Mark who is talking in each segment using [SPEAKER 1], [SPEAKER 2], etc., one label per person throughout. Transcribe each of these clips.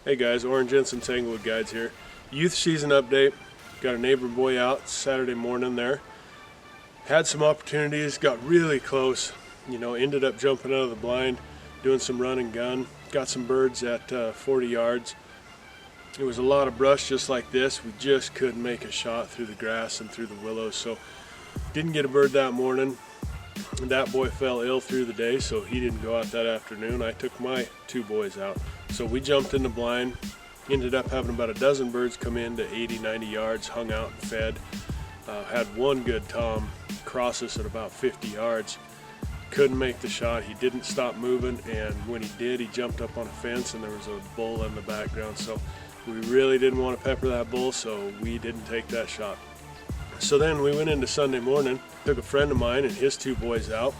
[SPEAKER 1] Hey guys, Orange and Tanglewood Guides here. Youth season update. Got a neighbor boy out Saturday morning there. Had some opportunities, got really close. Ended up jumping out of the blind, doing some run and gun. Got some birds at 40 yards. It was a lot of brush just like this. We just couldn't make a shot through the grass and through the willows. So didn't get a bird that morning. That boy fell ill through the day, so he didn't go out that afternoon. I took my two boys out. So we jumped in the blind, ended up having about a dozen birds come in to 80, 90 yards, hung out and fed. Had one good tom cross us at about 50 yards. Couldn't make the shot. He didn't stop moving, and when he did, he jumped up on a fence and there was a bull in the background. So we really didn't want to pepper that bull, so we didn't take that shot. So then we went into Sunday morning, took a friend of mine and his two boys out.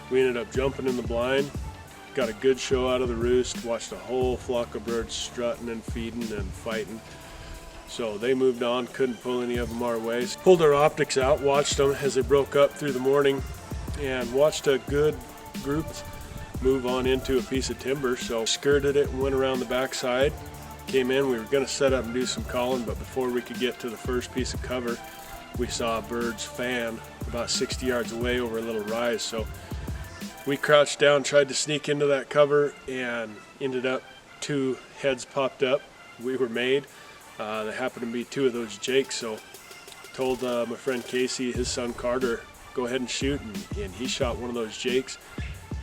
[SPEAKER 1] We ended up jumping in the blind, got a good show out of the roost, watched a whole flock of birds strutting and feeding and fighting. So they moved on, couldn't pull any of them our way. Pulled our optics out, watched them as they broke up through the morning, and watched a good group move on into a piece of timber. So skirted it and went around the backside, came in. We were going to set up and do some calling, but before we could get to the first piece of cover, we saw birds fan about 60 yards away over a little rise. So we crouched down, tried to sneak into that cover, and ended up two heads popped up. We were made. They happened to be two of those jakes, so told my friend Casey, his son Carter, go ahead and shoot, and he shot one of those jakes.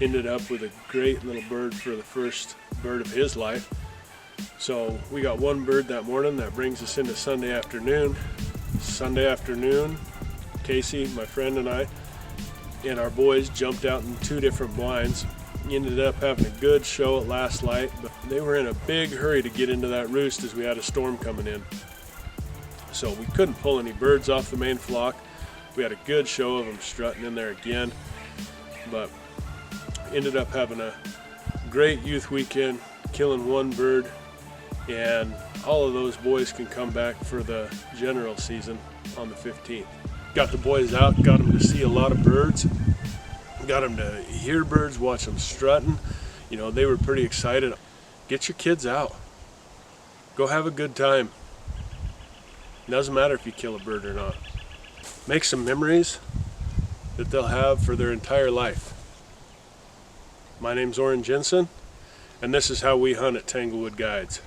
[SPEAKER 1] Ended up with a great little bird for the first bird of his life. So we got one bird that morning. That brings us into Sunday afternoon. Sunday afternoon, Casey, my friend, and I and our boys jumped out in two different blinds. Ended up having a good show at last light, but they were in a big hurry to get into that roost as we had a storm coming in. So we couldn't pull any birds off the main flock. We had a good show of them strutting in there again, but ended up having a great youth weekend, killing one bird, and all of those boys can come back for the general season on the 15th. Got the boys out, got them to see a lot of birds, got them to hear birds, watch them strutting. They were pretty excited. Get your kids out. Go have a good time. It doesn't matter if you kill a bird or not. Make some memories that they'll have for their entire life. My name's Orange Jensen, and this is how we hunt at Tanglewood Guides.